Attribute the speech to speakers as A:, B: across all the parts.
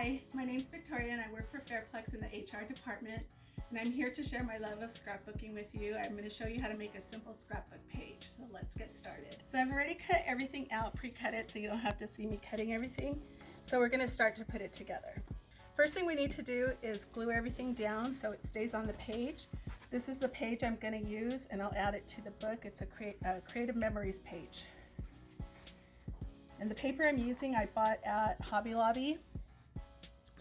A: Hi, my name's Victoria and I work for Fairplex in the HR department, and I'm here to share my love of scrapbooking with you. I'm going to show you how to make a simple scrapbook page, so let's get started. So I've already cut everything out, pre-cut it, so you don't have to see me cutting everything. So we're going to start to put it together. First thing we need to do is glue everything down so it stays on the page. This is the page I'm going to use, and I'll add it to the book. It's a Creative Memories page. And the paper I'm using I bought at Hobby Lobby.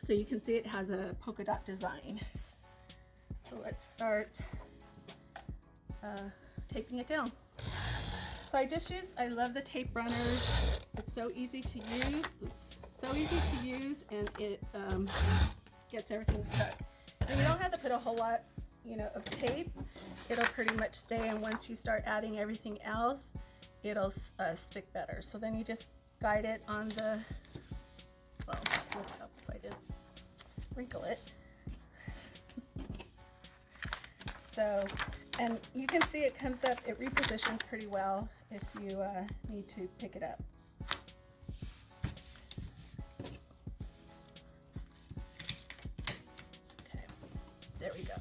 A: So you can see it has a polka dot design. So let's start taping it down. So I love the tape runners. It's so easy to use. And it gets everything stuck. And you don't have to put a whole lot, of tape. It'll pretty much stay, and once you start adding everything else, it'll stick better. So then you just guide it on the, well, it would help if I did wrinkle it. So, and you can see it comes up, it repositions pretty well if you need to pick it up. Okay, there we go.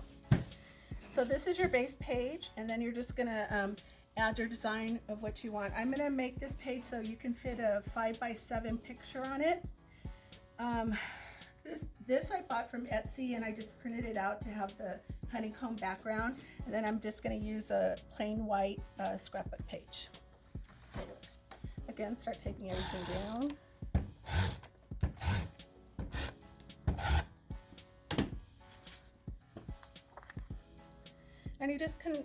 A: So this is your base page, and then you're just gonna add your design of what you want. I'm gonna make this page so you can fit a 5x7 picture on it. This I bought from Etsy, and I just printed it out to have the honeycomb background, and then I'm just going to use a plain white scrapbook page. So let's again start taping everything down. And you just can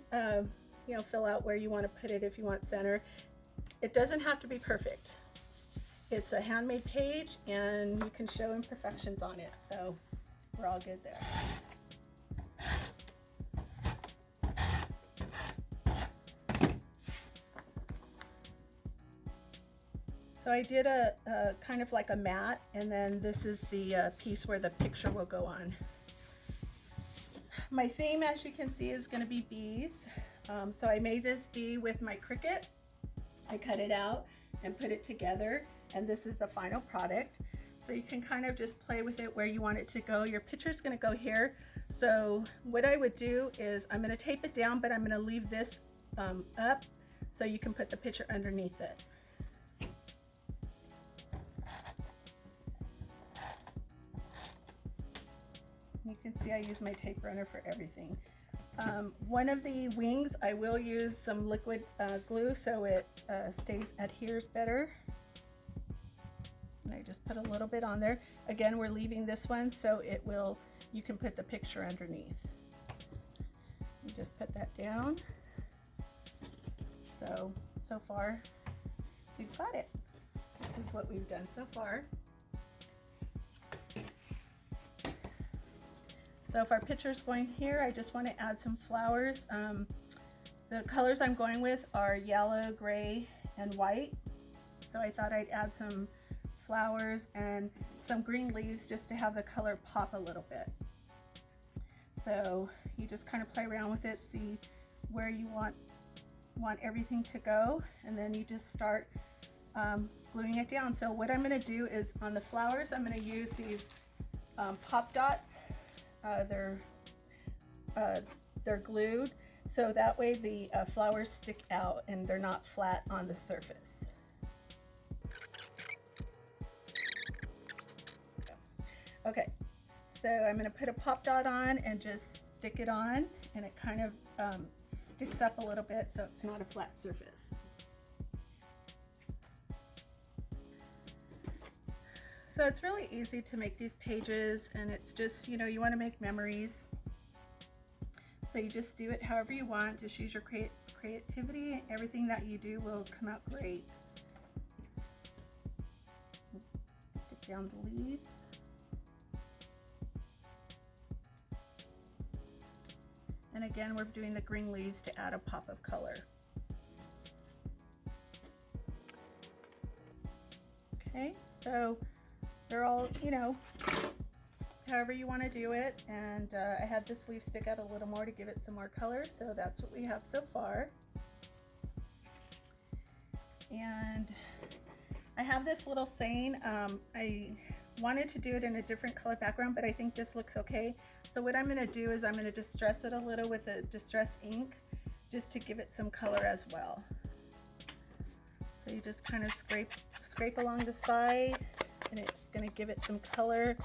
A: fill out where you want to put it if you want center. It doesn't have to be perfect. It's a handmade page, and you can show imperfections on it, so we're all good there. So I did a kind of like a mat, and then this is the piece where the picture will go on. My theme, as you can see, is going to be bees. So I made this bee with my Cricut. I cut it out and put it together, and this is the final product. So you can kind of just play with it where you want it to go. Your picture is going to go here. So what I would do is I'm going to tape it down, but I'm going to leave this up so you can put the picture underneath it. You can see I use my tape runner for everything. One of the wings, I will use some liquid glue so it adheres better. And I just put a little bit on there. Again, we're leaving this one so you can put the picture underneath. You just put that down. So far, we've got it. This is what we've done so far. So if our picture's going here, I just want to add some flowers. The colors I'm going with are yellow, gray, and white. So I thought I'd add some flowers and some green leaves just to have the color pop a little bit. So you just kind of play around with it, see where you want everything to go, and then you just start gluing it down. So what I'm going to do is on the flowers, I'm going to use these pop dots. They're glued, so that way the flowers stick out and they're not flat on the surface. Okay, so I'm going to put a pop dot on and just stick it on, and it kind of sticks up a little bit so it's not a flat surface. So it's really easy to make these pages, and it's just, you want to make memories. So you just do it however you want. Just use your creativity. Everything that you do will come out great. Stick down the leaves. And again, we're doing the green leaves to add a pop of color. Okay, so they're all, however you want to do it, and I had this leaf stick out a little more to give it some more color, so that's what we have so far. And I have this little saying, I wanted to do it in a different color background, but I think this looks okay. So what I'm going to do is I'm going to distress it a little with a distress ink just to give it some color as well. So you just kind of scrape along the side, and it's going to give it some color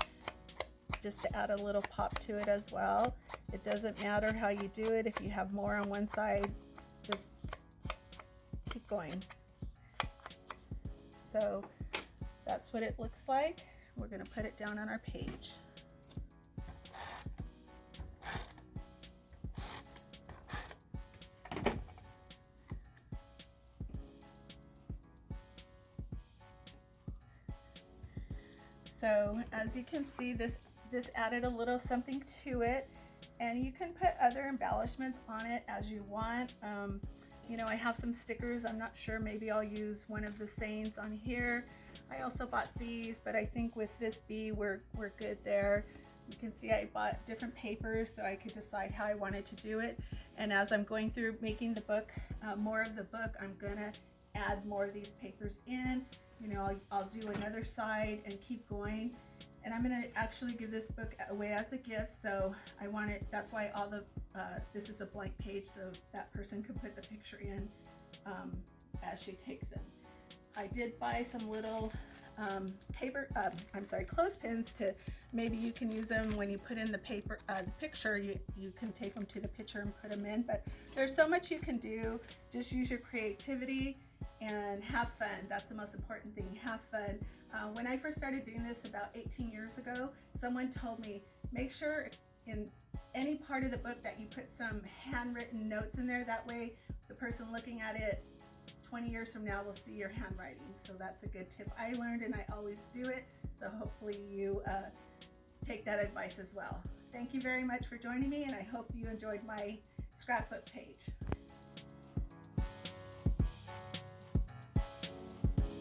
A: just to add a little pop to it as well. It doesn't matter how you do it. If you have more on one side, just keep going. So that's what it looks like. We're going to put it down on our page. So as you can see, this added a little something to it, and you can put other embellishments on it as you want. You know, I have some stickers. I'm not sure, maybe I'll use one of the sayings on here. I also bought these, but I think with this bee, we're good there. You can see I bought different papers so I could decide how I wanted to do it. And as I'm going through making the book, more of the book, I'm gonna add more of these papers in. You know, I'll do another side and keep going. And I'm gonna actually give this book away as a gift, so I want it, that's why all the, this is a blank page so that person can put the picture in as she takes them. I did buy some little clothespins to, maybe you can use them when you put in the paper, the picture, you can take them to the picture and put them in, but there's so much you can do. Just use your creativity and have fun. That's the most important thing, have fun. When I first started doing this about 18 years ago, someone told me, make sure in any part of the book that you put some handwritten notes in there. That way the person looking at it 20 years from now will see your handwriting. So that's a good tip I learned, and I always do it. So hopefully you take that advice as well. Thank you very much for joining me, and I hope you enjoyed my scrapbook page.